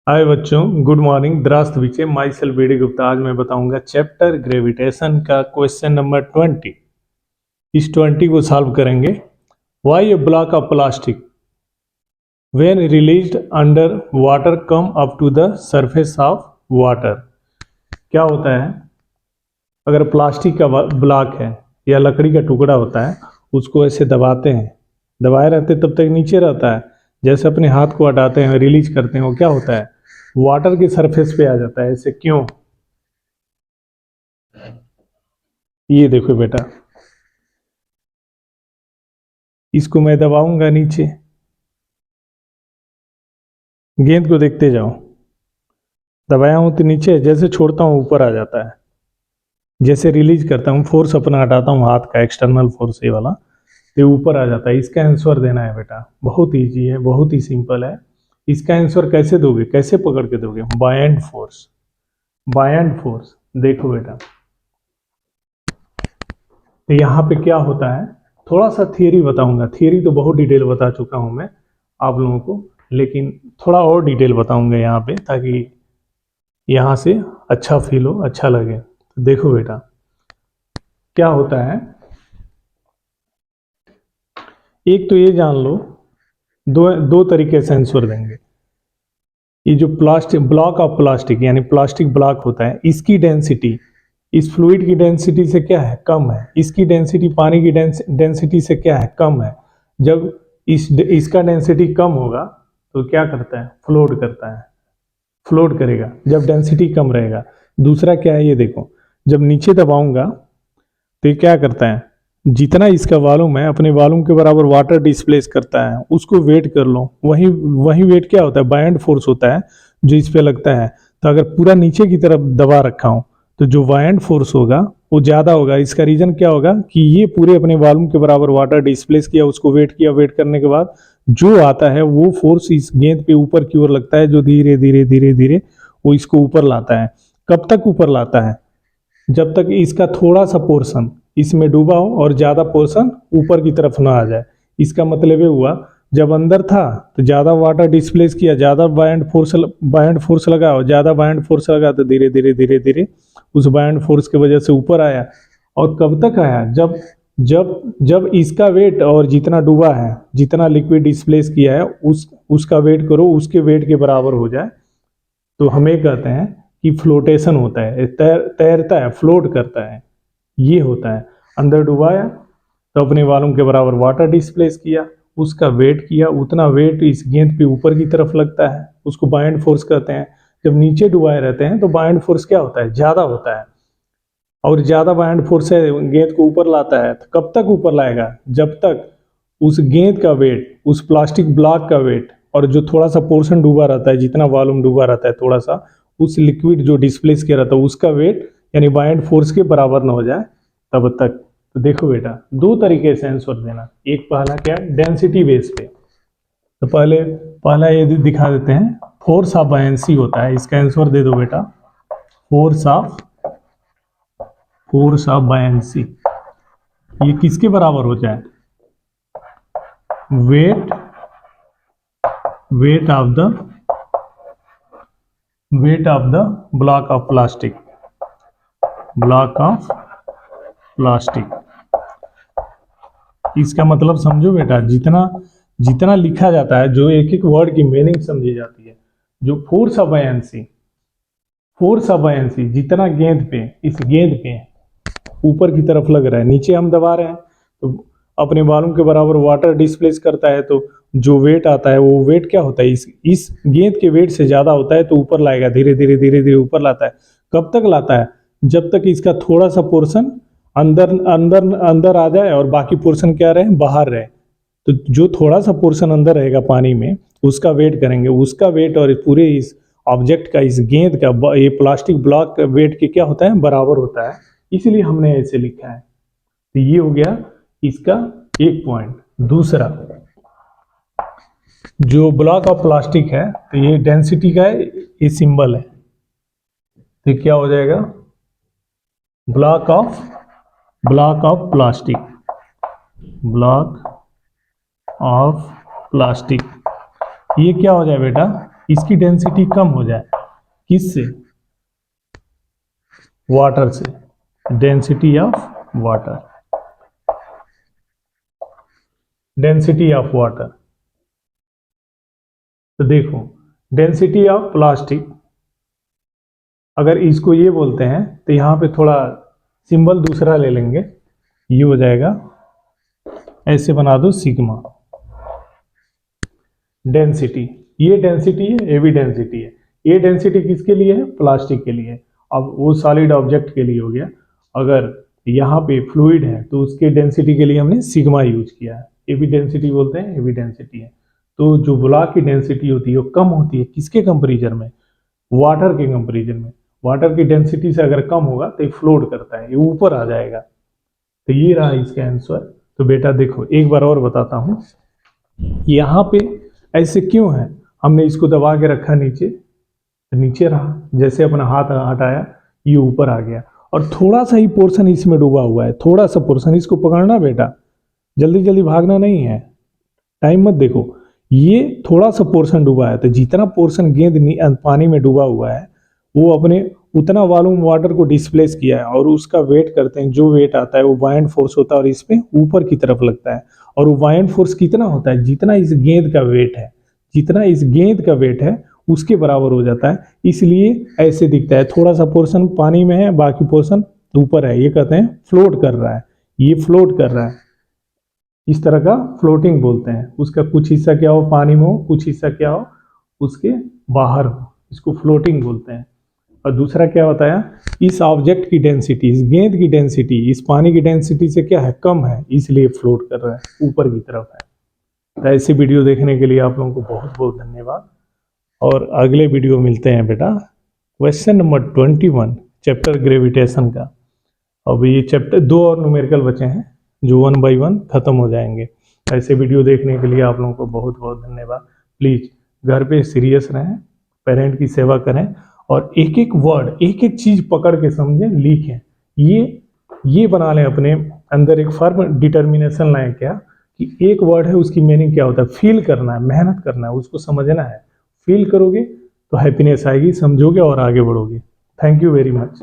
हाय बच्चों, good morning. द्रास्त विचे माई सेल्फ बीडी गुप्ता। आज मैं बताऊंगा चैप्टर ग्रेविटेशन का क्वेश्चन नंबर 20। इस 20 को सॉल्व करेंगे। Why a block of plastic when released under water come up to the surface of water. क्या होता है, अगर प्लास्टिक का ब्लॉक है या लकड़ी का टुकड़ा होता है, उसको ऐसे दबाते हैं, दबाए रहते तब तक नीचे रहता है। जैसे अपने हाथ को हटाते हैं, रिलीज करते हैं, वो क्या होता है, वाटर की सरफेस पे आ जाता है। ऐसे क्यों? ये देखो बेटा, इसको मैं दबाऊंगा नीचे, गेंद को देखते जाओ, दबाया हूं तो नीचे, जैसे छोड़ता हूं ऊपर आ जाता है। जैसे रिलीज करता हूं, फोर्स अपना हटाता हूं, हाथ का एक्सटर्नल फोर्स ये वाला, तो ऊपर आ जाता है। इसका आंसर देना है बेटा, बहुत ईजी है, बहुत ही सिंपल है। इसका आंसर कैसे दोगे, कैसे पकड़ के दोगे? BIND force. बायएंड फोर्स देखो बेटा, तो यहाँ पे क्या होता है, थोड़ा सा थियरी बताऊंगा। थियरी तो बहुत डिटेल बता चुका हूं मैं आप लोगों को, लेकिन थोड़ा और डिटेल बताऊंगा यहाँ पे, ताकि यहाँ से अच्छा फील हो, अच्छा लगे। तो देखो बेटा, क्या होता है, एक तो ये जान लो, दो दो तरीके से आंसर देंगे। ये जो प्लास्टिक ब्लॉक ऑफ प्लास्टिक यानी प्लास्टिक ब्लॉक होता है, इसकी डेंसिटी इस फ्लूइड की डेंसिटी से क्या है, कम है। इसकी डेंसिटी पानी की डेंसिटी से क्या है, कम है। जब इसका डेंसिटी कम होगा तो क्या करता है, फ्लोट करता है, फ्लोट करेगा जब डेंसिटी कम रहेगा। दूसरा क्या है, ये देखो, जब नीचे दबाऊंगा तो ये क्या करता है, जितना इसका वॉल्यूम है अपने वॉल्यूम के बराबर वाटर डिस्प्लेस करता है। उसको वेट कर लो, वही वही वेट क्या होता है, बायएंड फोर्स होता है जो इस पे लगता है। तो अगर पूरा नीचे की तरफ दबा रखा हूं तो जो बायएंड फोर्स होगा वो ज्यादा होगा। इसका रीजन क्या होगा कि ये पूरे अपने वॉल्यूम के बराबर वाटर डिस्प्लेस किया, उसको वेट किया, वेट करने के बाद जो आता है वो फोर्स इस गेंद पे ऊपर की ओर लगता है, जो धीरे धीरे धीरे धीरे वो इसको ऊपर लाता है। कब तक ऊपर लाता है, जब तक इसका थोड़ा सा पोर्शन इसमें डूबा हो और ज़्यादा पोर्शन ऊपर की तरफ ना आ जाए। इसका मतलब ये हुआ, जब अंदर था तो ज़्यादा वाटर डिस्प्लेस किया, ज़्यादा बायएंड फोर्स लगा, और ज़्यादा बायएंड फोर्स लगा तो धीरे धीरे धीरे धीरे उस बायएंड फोर्स की वजह से ऊपर आया। और कब तक आया, जब जब जब इसका वेट और जितना डूबा है, जितना लिक्विड डिस्प्लेस किया है, उसका वेट करो, उसके वेट के बराबर हो जाए, तो हमें कहते हैं कि फ्लोटेशन होता है, तैरता है, फ्लोट करता है। ये होता है, अंदर डुबाया तो अपने वॉल्यूम के बराबर वाटर डिस्प्लेस किया, उसका वेट किया, उतना वेट इस गेंद पे ऊपर की तरफ लगता है, उसको बायएंड फोर्स कहते हैं। जब नीचे डुबाए रहते हैं तो बायएंड फोर्स क्या होता है, ज्यादा होता है, और ज्यादा बायएंड फोर्स से गेंद को ऊपर लाता है। तो कब तक ऊपर लाएगा, जब तक उस गेंद का वेट, उस प्लास्टिक ब्लॉक का वेट, और जो थोड़ा सा पोर्शन डूबा रहता है, जितना वॉल्यूम डूबा रहता है थोड़ा सा, उस लिक्विड जो डिस्प्लेस किया रहता है उसका वेट यानी बायएंड फोर्स के बराबर ना हो जाए तब तक। तो देखो बेटा, दो तरीके से आंसर देना। एक पहला क्या, डेंसिटी बेस पे। तो पहला ये दिखा देते हैं, फोर्स ऑफ बायएंसी होता है। इसका आंसर दे दो बेटा, फोर्स ऑफ बायएंसी। ये किसके बराबर हो जाए, weight weight of the block of plastic, इसका मतलब समझो बेटा, जितना जितना लिखा जाता है, जो एक एक वर्ड की मीनिंग समझी जाती है। जो फोर्स ऑफ बायएंसी जितना गेंद पे, इस गेंद पे ऊपर की तरफ लग रहा है, नीचे हम दबा रहे हैं तो अपने वॉल्यूम के बराबर वाटर डिस्प्लेस करता है, तो जो वेट आता है वो वेट क्या होता है, इस गेंद के वेट से ज्यादा होता है, तो ऊपर लाएगा, धीरे धीरे धीरे धीरे ऊपर लाता है। कब तक लाता है, जब तक इसका थोड़ा सा पोर्शन अंदर अंदर अंदर आ जाए और बाकी पोर्शन क्या रहे, बाहर रहे। तो जो थोड़ा सा पोर्शन अंदर रहेगा पानी में, उसका वेट करेंगे, उसका वेट और पूरे इस ऑब्जेक्ट का, इस गेंद का, ये प्लास्टिक ब्लॉक का वेट के क्या होता है, बराबर होता है। इसलिए हमने ऐसे लिखा है। तो ये हो गया इसका एक पॉइंट। दूसरा, जो ब्लॉक ऑफ प्लास्टिक है, तो ये डेंसिटी का है, ये सिंबल है, तो क्या हो जाएगा, block of plastic, block of plastic. ये क्या हो जाए बेटा, इसकी डेंसिटी कम हो जाए, किससे? वाटर से, density of water, density of water. तो देखो डेंसिटी ऑफ प्लास्टिक, अगर इसको ये बोलते हैं तो यहाँ पे थोड़ा सिंबल दूसरा ले लेंगे, ये हो जाएगा, ऐसे बना दो सिग्मा। डेंसिटी, ये डेंसिटी है, ये भी डेंसिटी है। ये डेंसिटी किसके लिए है? प्लास्टिक के लिए। अब वो सॉलिड ऑब्जेक्ट के लिए हो गया। अगर यहाँ पे फ्लूइड है तो उसके डेंसिटी के लिए हमने सिग्मा यूज किया है। ये भी डेंसिटी बोलते हैं, ये भी डेंसिटी है। तो जो ब्लॉक की डेंसिटी होती है वो कम होती है किसके कंपेरिजन में? वाटर के कंपेरिजन में। वाटर की डेंसिटी से अगर कम होगा तो ये फ्लोट करता है, ये ऊपर आ जाएगा। तो ये रहा इसका आंसर। तो बेटा देखो एक बार और बताता हूँ, यहाँ पे ऐसे क्यों है? हमने इसको दबा के रखा नीचे, तो नीचे रहा, जैसे अपना हाथ हटाया ये ऊपर आ गया, और थोड़ा सा ही पोर्शन इसमें डूबा हुआ है, थोड़ा सा पोर्शन। इसको पकड़ना बेटा, जल्दी जल्दी भागना नहीं है, टाइम मत देखो। ये थोड़ा सा पोर्शन डूबा है, तो जितना पोर्शन गेंद पानी में डूबा हुआ है वो अपने उतना वॉल्यूम वाटर को डिस्प्लेस किया है, और उसका वेट करते हैं, जो वेट आता है वो बायंड फोर्स होता है और इस पे ऊपर की तरफ लगता है। और वो बायंड फोर्स कितना होता है? जितना इस गेंद का वेट है, जितना इस गेंद का वेट है उसके बराबर हो जाता है। इसलिए ऐसे दिखता है, थोड़ा सा पोर्शन पानी में है, बाकी पोर्शन ऊपर है। ये कहते हैं फ्लोट कर रहा है, ये फ्लोट कर रहा है। इस तरह का फ्लोटिंग बोलते हैं। उसका कुछ हिस्सा क्या हो पानी में हो, कुछ हिस्सा क्या हो उसके बाहर हो, इसको फ्लोटिंग बोलते हैं। और दूसरा क्या बताया? इस ऑब्जेक्ट की डेंसिटी, इस गेंद की डेंसिटी इस पानी की डेंसिटी से क्या है? कम है, इसलिए फ्लोट कर रहा है, ऊपर की तरफ है। तो ऐसी वीडियो देखने के लिए आप लोगों को बहुत बहुत धन्यवाद, और अगले वीडियो मिलते हैं बेटा। क्वेश्चन नंबर 21 चैप्टर ग्रेविटेशन का। अब ये चैप्टर 2 और न्यूमेरिकल बचे हैं जो 1 बाय 1 खत्म हो जाएंगे। ऐसे वीडियो देखने के लिए आप लोगों को बहुत बहुत धन्यवाद। प्लीज घर पे सीरियस रहें, पेरेंट की सेवा करें, और एक एक वर्ड, एक एक चीज पकड़ के समझें, लिखें। ये बना लें अपने अंदर, एक फर्म डिटर्मिनेशन लाएं क्या कि एक वर्ड है उसकी मीनिंग क्या होता है। फील करना है, मेहनत करना है, उसको समझना है। फील करोगे तो हैप्पीनेस आएगी, समझोगे और आगे बढ़ोगे। Thank you very much.